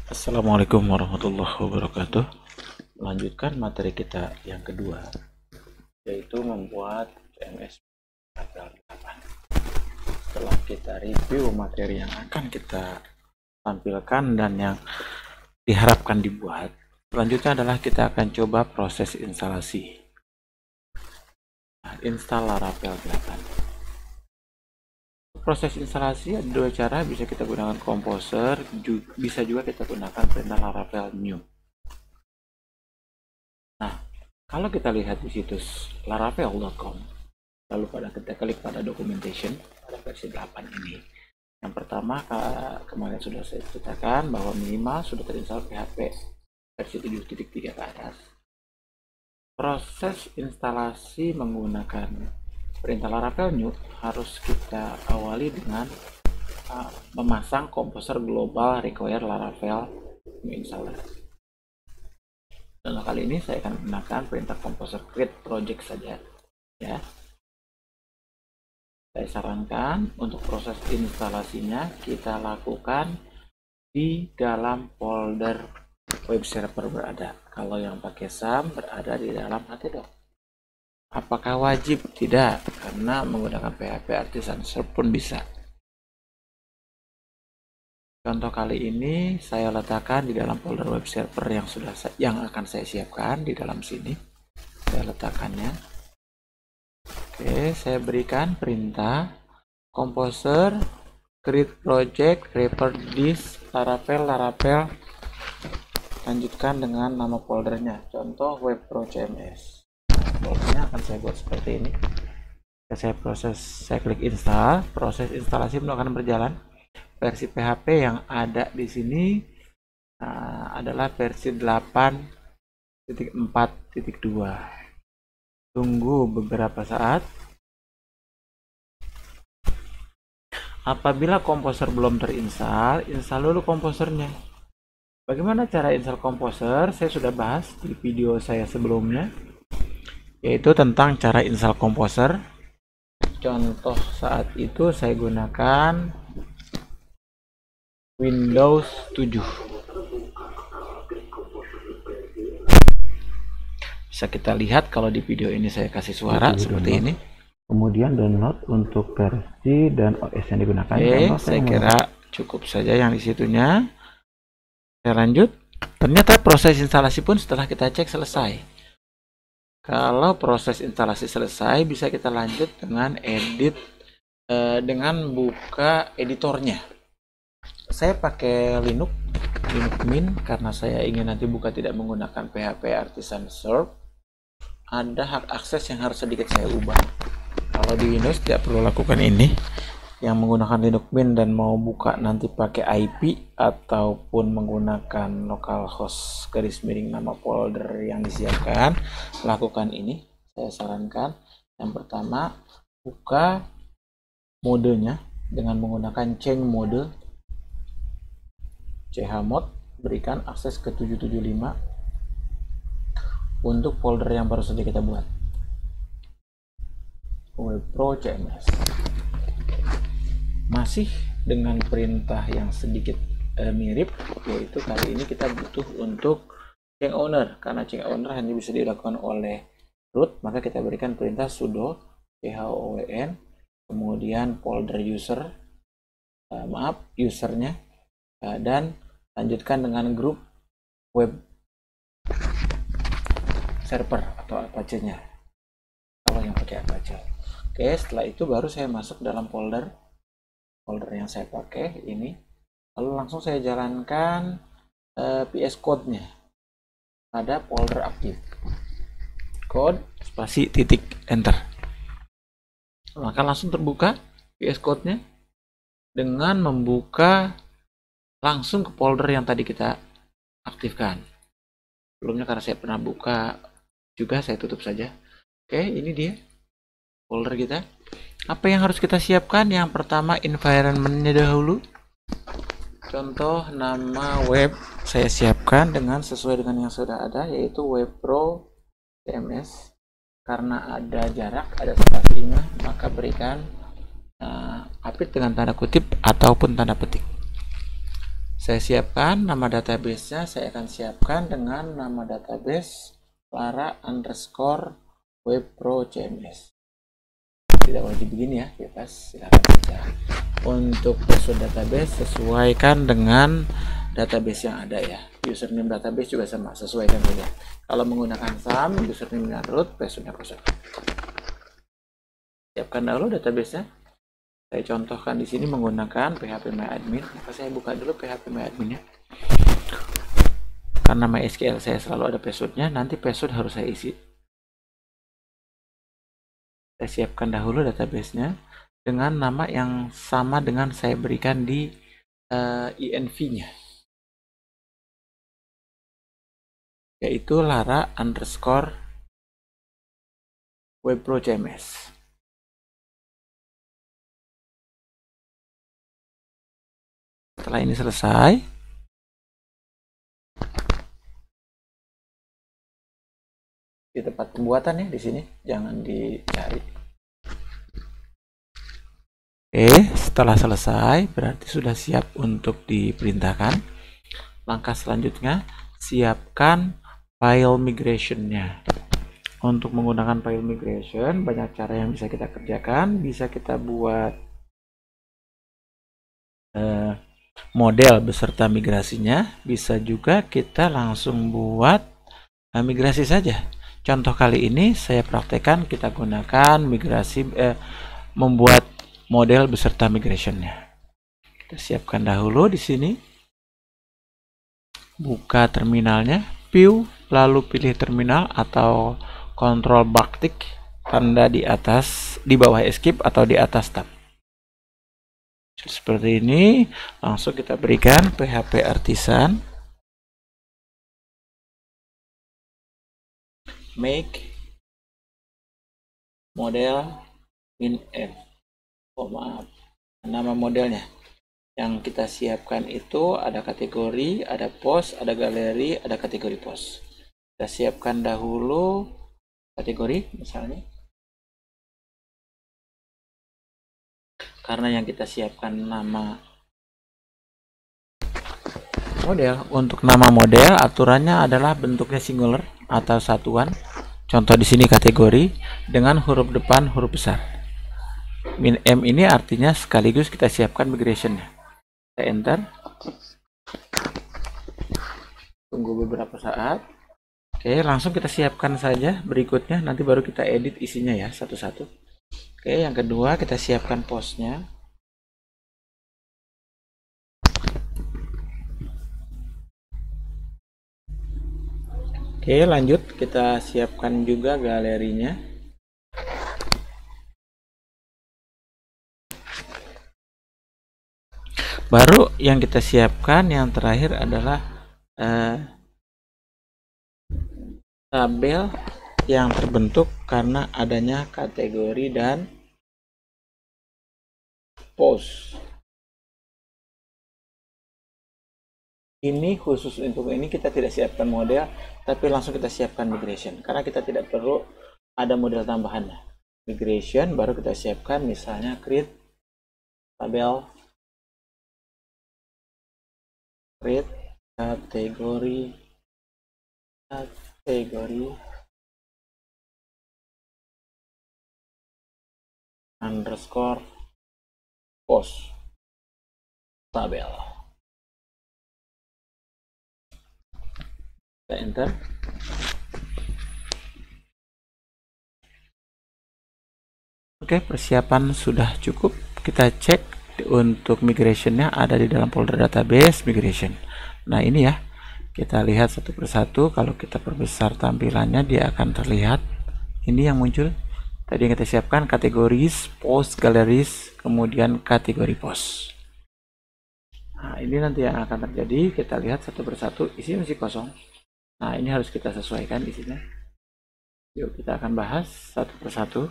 Assalamualaikum warahmatullahi wabarakatuh. Melanjutkan materi kita yang kedua, yaitu membuat CMS level 8. Setelah kita review materi yang akan kita tampilkan dan yang diharapkan dibuat, selanjutnya adalah kita akan coba proses instalasi. Install Laravel 8. Proses instalasi ada dua cara, bisa kita gunakan Composer, bisa juga kita gunakan perintah Laravel new. Nah, kalau kita lihat di situs laravel.com, lalu kita klik pada documentation pada versi 8 ini. Yang pertama, kemarin sudah saya ceritakan bahwa minimal sudah terinstall PHP versi 7.3 ke atas. Proses instalasi menggunakan perintah Laravel new harus kita awali dengan memasang Composer Global Require Laravel New Installer. Dan kali ini saya akan menggunakan perintah Composer create project saja, ya. Saya sarankan untuk proses instalasinya kita lakukan di dalam folder web server berada. Kalau yang pakai SAM berada di dalam htdoc. Apakah wajib? Tidak, karena menggunakan PHP Artisan Serve pun bisa. Contoh kali ini saya letakkan di dalam folder web server yang akan saya siapkan di dalam sini. Saya letakkannya. Oke, saya berikan perintah Composer create project refer this Laravel. Lanjutkan dengan nama foldernya, contoh webpro CMS. Foldernya akan saya buat seperti ini. Saya klik install, proses instalasi akan berjalan. Versi PHP yang ada di sini adalah versi 8.4.2. Tunggu beberapa saat. Apabila Composer belum terinstall, install dulu Composernya. Bagaimana cara install Composer? Saya sudah bahas di video saya sebelumnya, yaitu tentang cara install Composer. Contoh saat itu saya gunakan Windows 7. Bisa kita lihat kalau di video ini saya kasih suara seperti ini. Kemudian download untuk versi dan OS yang digunakan. Saya kira cukup saja yang disitunya. Saya lanjut. Ternyata proses instalasi pun setelah kita cek selesai. Kalau proses instalasi selesai, bisa kita lanjut dengan edit dengan buka editornya. Saya pakai Linux Mint karena saya ingin nanti buka tidak menggunakan PHP Artisan Serve. Ada hak akses yang harus sedikit saya ubah. Kalau di Windows tidak perlu lakukan ini. Yang menggunakan Linux Mint dan mau buka nanti pakai IP ataupun menggunakan localhost /nama folder yang disiapkan, lakukan ini. Saya sarankan yang pertama, buka modenya dengan menggunakan change mode chmod, berikan akses ke 775 untuk folder yang baru saja kita buat, webpro CMS. Masih dengan perintah yang sedikit mirip, yaitu kali ini kita butuh untuk change owner. Karena change owner hanya bisa dilakukan oleh root, maka kita berikan perintah sudo chown, kemudian folder user, usernya, dan lanjutkan dengan grup web server atau Apache-nya kalau yang pakai Apache. Oke, setelah itu baru saya masuk dalam folder yang saya pakai ini, lalu langsung saya jalankan VS Code-nya pada folder aktif, code spasi titik enter, maka langsung terbuka VS Code-nya dengan membuka langsung ke folder yang tadi kita aktifkan. Sebelumnya karena saya pernah buka juga, saya tutup saja. Oke, ini dia folder kita. Apa yang harus kita siapkan? Yang pertama, environment-nya dahulu. Contoh nama web saya siapkan dengan sesuai dengan yang sudah ada, yaitu webpro CMS. Karena ada jarak, ada spasinya, maka berikan update dengan tanda kutip ataupun tanda petik. Saya siapkan nama database-nya, saya akan siapkan dengan nama database Lara underscore webpro CMS. Tidak wajib begini ya, bebas, silahkan saja. Untuk password database sesuaikan dengan database yang ada ya. Username database juga sama, sesuaikan saja. Kalau menggunakan SAM, username-nya root, password-nya kosong. Siapkan dahulu database-nya. Saya contohkan di sini menggunakan phpMyAdmin. Maka saya buka dulu phpMyAdmin-nya. Karena MySQL saya selalu ada password-nya, nanti password harus saya isi. Saya siapkan dahulu database-nya dengan nama yang sama dengan saya berikan di INV-nya, yaitu Lara underscore webpro CMS. Setelah ini selesai, di tempat pembuatan ya, di sini jangan dicari. Oke, setelah selesai berarti sudah siap untuk diperintahkan. Langkah selanjutnya, siapkan file migration-nya. Untuk menggunakan file migration banyak cara yang bisa kita kerjakan. Bisa kita buat model beserta migrasinya, bisa juga kita langsung buat migrasi saja. Contoh kali ini saya praktekkan kita gunakan migrasi membuat model beserta migrationnya. Kita siapkan dahulu di sini. Buka terminalnya, view, lalu pilih terminal atau kontrol backtick, tanda di atas, di bawah escape atau di atas tab. Seperti ini, langsung kita berikan PHP artisan make model min_m. Oh maaf, nama modelnya yang kita siapkan itu ada kategori, ada post, ada galeri, ada kategori post. Kita siapkan dahulu kategori misalnya, karena yang kita siapkan nama model. Untuk nama model aturannya adalah bentuknya singular atau satuan. Contoh di sini kategori dengan huruf depan huruf besar. min_m ini artinya sekaligus kita siapkan migrationnya. Kita enter, tunggu beberapa saat. Oke, langsung kita siapkan saja berikutnya, nanti baru kita edit isinya ya satu-satu. Oke, yang kedua kita siapkan postnya. Oke, lanjut kita siapkan juga galerinya. Baru yang kita siapkan yang terakhir adalah tabel yang terbentuk karena adanya kategori dan post. Ini khusus untuk ini kita tidak siapkan model, tapi langsung kita siapkan migration karena kita tidak perlu ada model tambahan. Migration baru kita siapkan misalnya create tabel, create kategori underscore post tabel. Kita enter. Oke, persiapan sudah cukup. Kita cek untuk migrationnya ada di dalam folder database migration. Nah ini ya, kita lihat satu persatu. Kalau kita perbesar tampilannya dia akan terlihat. Ini yang muncul tadi yang kita siapkan, kategoris, post, galleries, kemudian kategori post. Nah ini nanti yang akan terjadi. Kita lihat satu persatu, isinya masih kosong. Nah ini harus kita sesuaikan isinya. Yuk kita akan bahas satu persatu.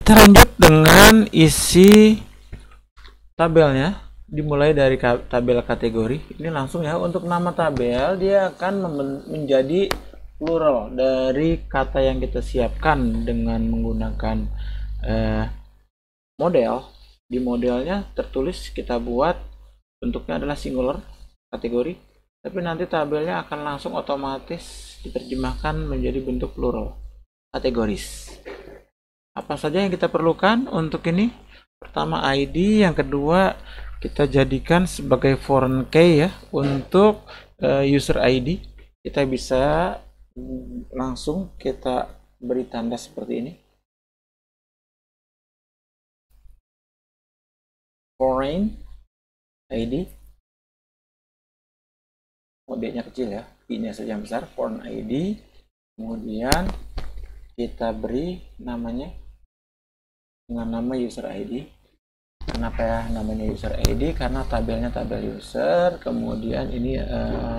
Kita lanjut dengan isi tabelnya. Dimulai dari tabel kategori. Ini langsung ya, untuk nama tabel dia akan menjadi plural dari kata yang kita siapkan dengan menggunakan model. di modelnya tertulis kita buat bentuknya adalah singular kategori, tapi nanti tabelnya akan langsung otomatis diterjemahkan menjadi bentuk plural kategoris. Apa saja yang kita perlukan untuk ini? Pertama ID, yang kedua kita jadikan sebagai foreign key ya untuk user ID. Kita bisa langsung kita beri tanda seperti ini. Foreign ID, kodenya kecil ya, I-nya saja yang besar, foreign ID. Kemudian kita beri namanya dengan nama user ID. Kenapa ya namanya user ID? Karena tabelnya tabel user, kemudian ini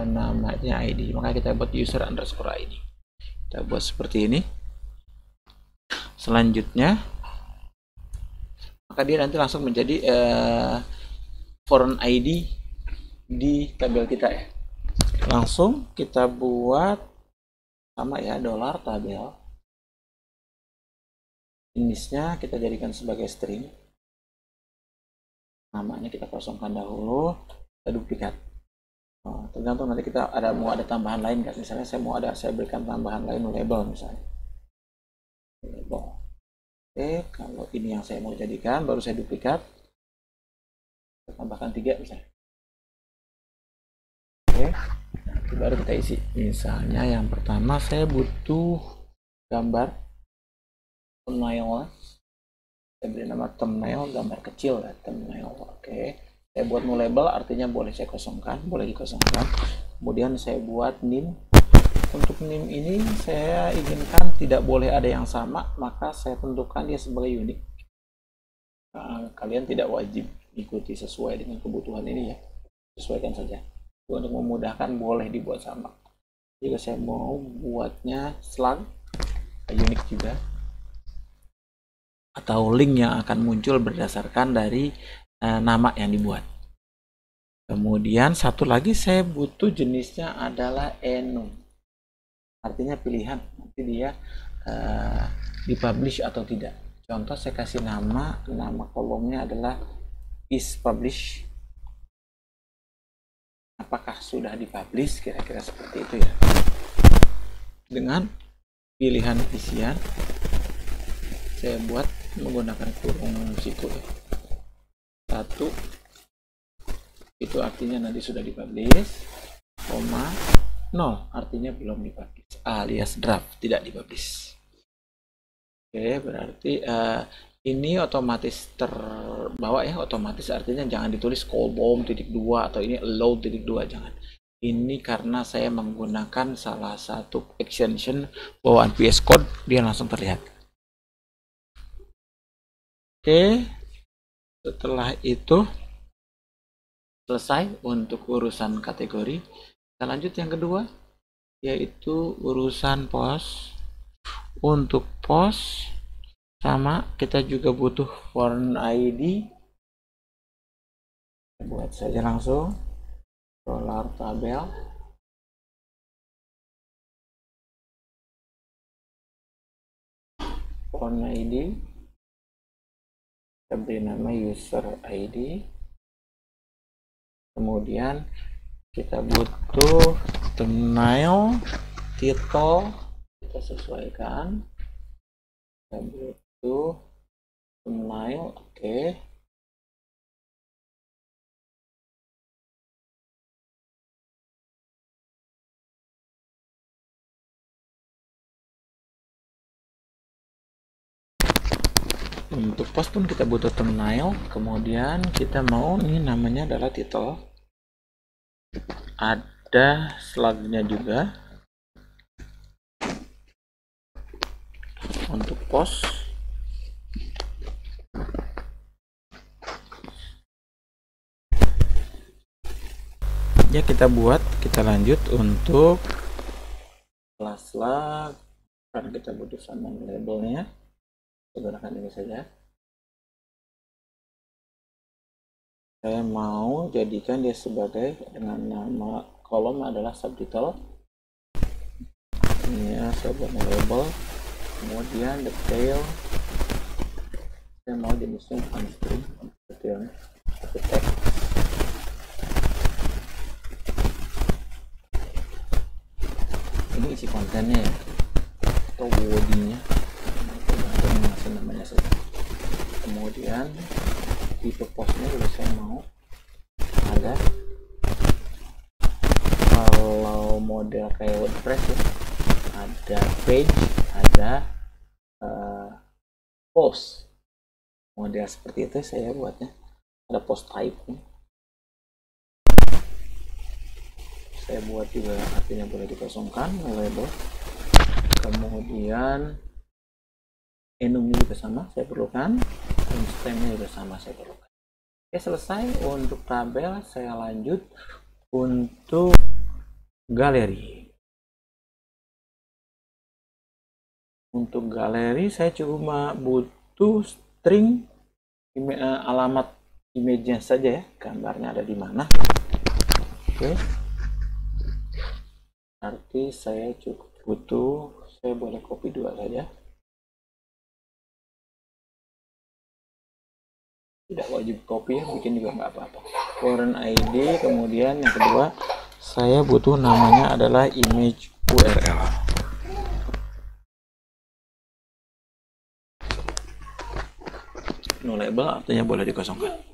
namanya ID, maka kita buat user underscore ID. Kita buat seperti ini. Selanjutnya maka dia nanti langsung menjadi foreign ID di tabel kita ya. Langsung kita buat sama ya, $, tabel. Jenisnya kita jadikan sebagai string. Namanya kita kosongkan dahulu, kita duplikat. Tergantung nanti kita mau ada tambahan lain kan. Misalnya saya berikan tambahan lain label misalnya. Label. Oke, kalau ini yang saya mau jadikan, baru saya duplikat. Saya tambahkan 3 misalnya. Oke, nanti baru kita isi. Misalnya yang pertama saya butuh gambar thumbnail. Saya beri nama thumbnail, gambar kecil ya, thumbnail. Oke, saya buat new label, artinya boleh saya kosongkan, boleh dikosongkan. Kemudian saya buat name. Untuk name ini saya inginkan tidak boleh ada yang sama, maka saya tentukan dia sebagai unik. Kalian tidak wajib ikuti sesuai dengan kebutuhan ini ya, sesuaikan saja. Untuk memudahkan boleh dibuat sama. Jika saya mau buatnya slug, unik juga, atau link yang akan muncul berdasarkan dari nama yang dibuat. Kemudian satu lagi saya butuh jenisnya adalah enum. Artinya pilihan nanti dia dipublish atau tidak. Contoh saya kasih nama kolomnya adalah is publish. Apakah sudah dipublish? Kira-kira seperti itu ya. Dengan pilihan isian saya buat menggunakan kurung siku ya. 1 itu artinya nanti sudah dipublish, koma 0 artinya belum dipublish alias draft, tidak dipublish. Oke, berarti ini otomatis terbawa ya, otomatis artinya jangan ditulis column .2 atau ini load .2, jangan. Ini karena saya menggunakan salah satu extension bawaan VS Code, dia langsung terlihat. Oke, setelah itu selesai untuk urusan kategori. Kita lanjut yang kedua, yaitu urusan post. Untuk post sama, kita juga butuh foreign ID. Buat saja langsung $tabel. Foreign ID. Kita beri nama user ID. Kemudian kita butuh thumbnail, title, kita sesuaikan. Kita butuh thumbnail, oke. Untuk post pun kita butuh thumbnail, kemudian kita mau ini namanya adalah title. Ada slugnya juga untuk post. Ya kita lanjut untuk kelas slug, karena kita butuh sama labelnya. Gunakan ini saja. Saya mau jadikan dia sebagai dengan nama kolom adalah subtitle. Ini ya, saya buat label. Kemudian detail. Saya mau jenisnya unstring. detailnya, satu teks. Ini isi kontennya ya, atau bodinya, atau masih namanya saja. Kemudian tipe postnya juga saya mau ada, kalau model kayak WordPress ya, ada page, ada post. Model seperti itu saya buatnya, ada post type nih. Saya buat juga, artinya boleh dikosongkan, label. Kemudian enumnya juga sama saya perlukan, dan stemnya juga sama saya perlukan. Oke, selesai untuk tabel. Saya lanjut untuk galeri. Untuk galeri saya cuma butuh string alamat image-nya saja ya, gambarnya ada di mana. Oke, berarti saya cukup butuh, saya boleh copy 2 saja, tidak wajib copy ya, bikin juga nggak apa-apa. Foreign ID. Kemudian yang kedua saya butuh namanya adalah image URL. No label, artinya boleh dikosongkan.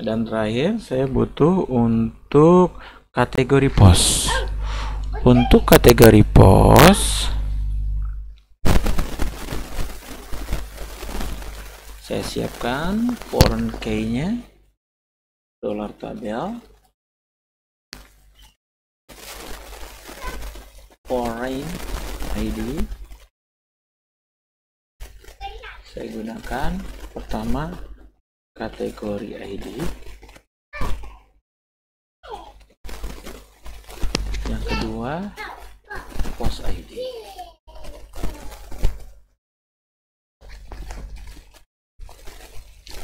Dan terakhir saya butuh untuk kategori post. Untuk kategori post saya siapkan foreign key-nya $tabel, foreign ID. Saya gunakan pertama kategori ID, yang kedua post ID.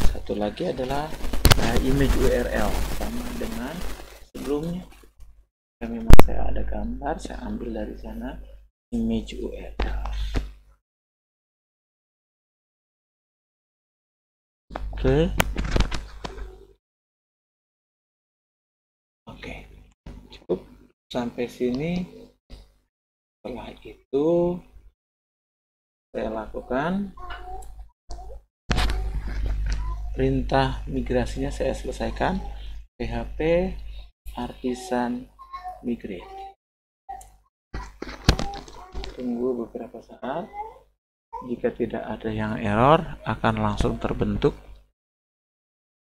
Satu lagi adalah image URL, sama dengan sebelumnya. Memang saya ada gambar, saya ambil dari sana image URL. Oke, cukup sampai sini. Setelah itu saya lakukan perintah migrasinya, saya selesaikan PHP artisan migrate. Tunggu beberapa saat. Jika tidak ada yang error, akan langsung terbentuk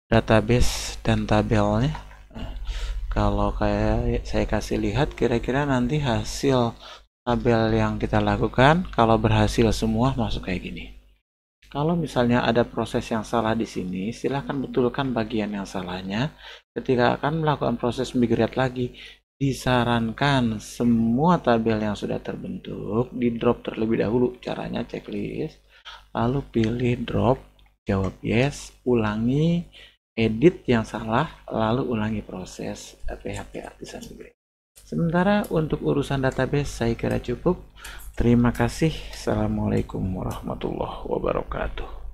database dan tabelnya. Kalau kayak saya kasih lihat, kira-kira nanti hasil tabel yang kita lakukan, kalau berhasil semua masuk kayak gini. Kalau misalnya ada proses yang salah di sini, silahkan betulkan bagian yang salahnya. Ketika akan melakukan proses migrate lagi, disarankan semua tabel yang sudah terbentuk di drop terlebih dahulu. Caranya checklist, lalu pilih drop, jawab yes, ulangi, edit yang salah, lalu ulangi proses PHP artisan migrate. Sementara untuk urusan database saya kira cukup. Terima kasih. Assalamualaikum warahmatullahi wabarakatuh.